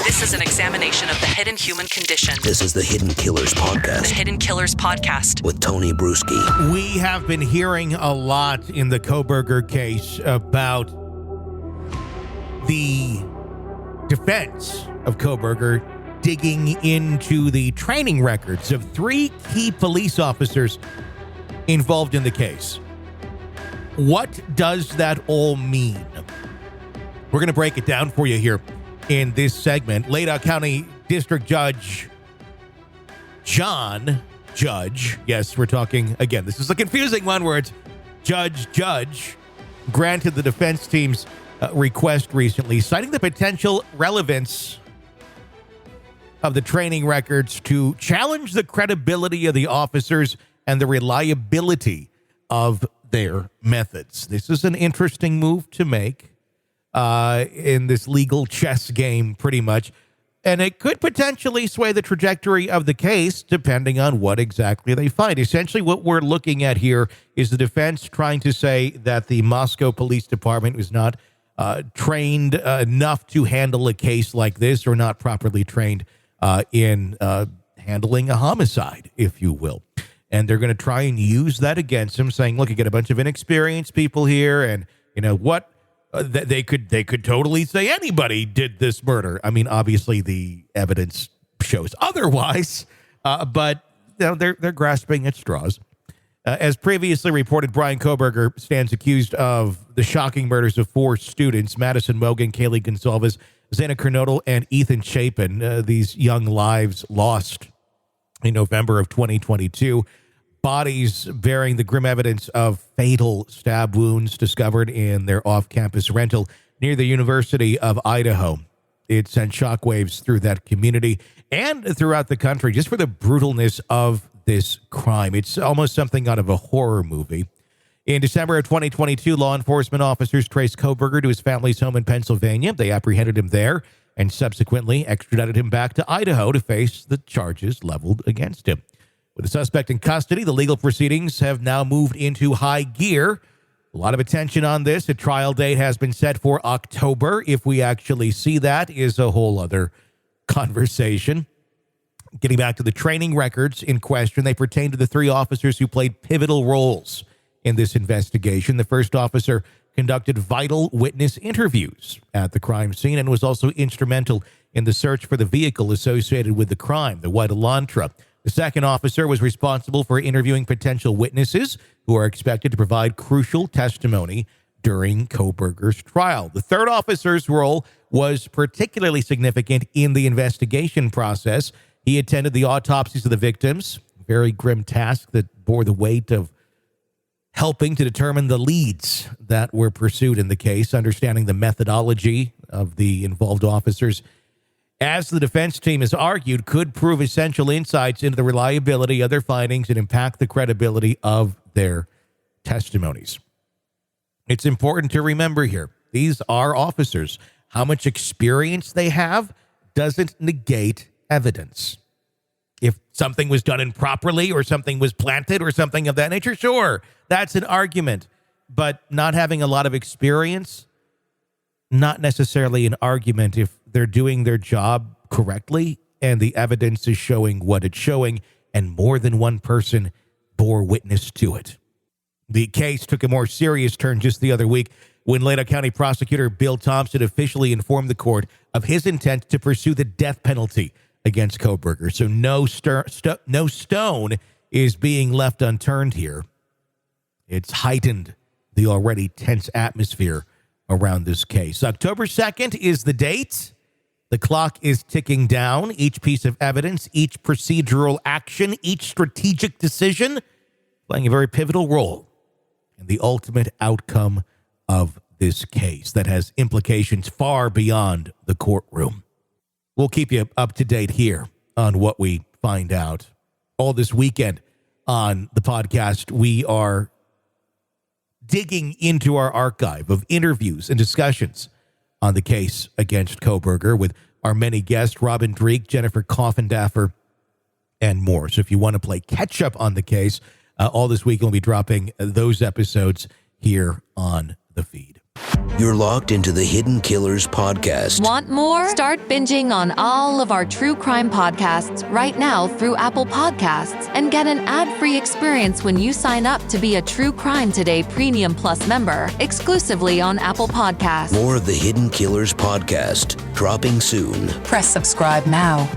This is an examination of the hidden human condition. This is the Hidden Killers Podcast. The Hidden Killers Podcast. With Tony Brueski. We have been hearing a lot in the Kohberger case about the defense of Kohberger digging into the training records of 3 key police officers involved in the case. What does that all mean? We're going to break it down for you here in this segment. Idaho County District Judge John Judge, yes, we're talking, again, this is a confusing one where it's Judge, granted the defense team's request recently, citing the potential relevance of the training records to challenge the credibility of the officers and the reliability of their methods. This is an interesting move to make in this legal chess game, pretty much. And it could potentially sway the trajectory of the case depending on what exactly they find. Essentially, what we're looking at here is the defense trying to say that the Moscow Police Department was not trained enough to handle a case like this, or not properly trained in handling a homicide, if you will. And they're going to try and use that against him, saying, look, you get a bunch of inexperienced people here, and you know what? They could totally say anybody did this murder. I mean, obviously the evidence shows otherwise, but you know, they're grasping at straws. As previously reported, Bryan Kohberger stands accused of the shocking murders of 4 students: Madison Mogan, Kaylee Gonsalves, Xana Kernodle, and Ethan Chapin. These young lives lost in November of 2022. Bodies bearing the grim evidence of fatal stab wounds discovered in their off-campus rental near the University of Idaho. It sent shockwaves through that community and throughout the country just for the brutalness of this crime. It's almost something out of a horror movie. In December of 2022, law enforcement officers traced Kohberger to his family's home in Pennsylvania. They apprehended him there and subsequently extradited him back to Idaho to face the charges leveled against him. With the suspect in custody, the legal proceedings have now moved into high gear. A lot of attention on this. A trial date has been set for October. If we actually see that is a whole other conversation. Getting back to the training records in question, they pertain to the 3 officers who played pivotal roles in this investigation. The first officer conducted vital witness interviews at the crime scene and was also instrumental in the search for the vehicle associated with the crime, the white Elantra. The second officer was responsible for interviewing potential witnesses who are expected to provide crucial testimony during Kohberger's trial. The third officer's role was particularly significant in the investigation process. He attended the autopsies of the victims, a very grim task that bore the weight of helping to determine the leads that were pursued in the case, understanding the methodology of the involved officers, as the defense team has argued, could prove essential insights into the reliability of their findings and impact the credibility of their testimonies. It's important to remember here, these are officers. How much experience they have doesn't negate evidence. If something was done improperly or something was planted or something of that nature, sure, that's an argument. But not having a lot of experience, not necessarily an argument if they're doing their job correctly and the evidence is showing what it's showing and more than one person bore witness to it. The case took a more serious turn just the other week when Idaho County Prosecutor Bill Thompson officially informed the court of his intent to pursue the death penalty against Kohberger. So no stone is being left unturned here. It's heightened the already tense atmosphere around this case. October 2nd is the date. The clock is ticking down. Each piece of evidence, each procedural action, each strategic decision playing a very pivotal role in the ultimate outcome of this case that has implications far beyond the courtroom. We'll keep you up to date here on what we find out. All this weekend on the podcast, we are digging into our archive of interviews and discussions on the case against Kohberger with our many guests, Robin Dreek, Jennifer Coffindaffer, and more. So if you want to play catch up on the case, all this week we'll be dropping those episodes here on the feed. You're locked into the Hidden Killers podcast. Want more? Start binging on all of our true crime podcasts right now through Apple Podcasts and get an ad-free experience when you sign up to be a True Crime Today Premium Plus member exclusively on Apple Podcasts. More of the Hidden Killers podcast dropping soon. Press subscribe now.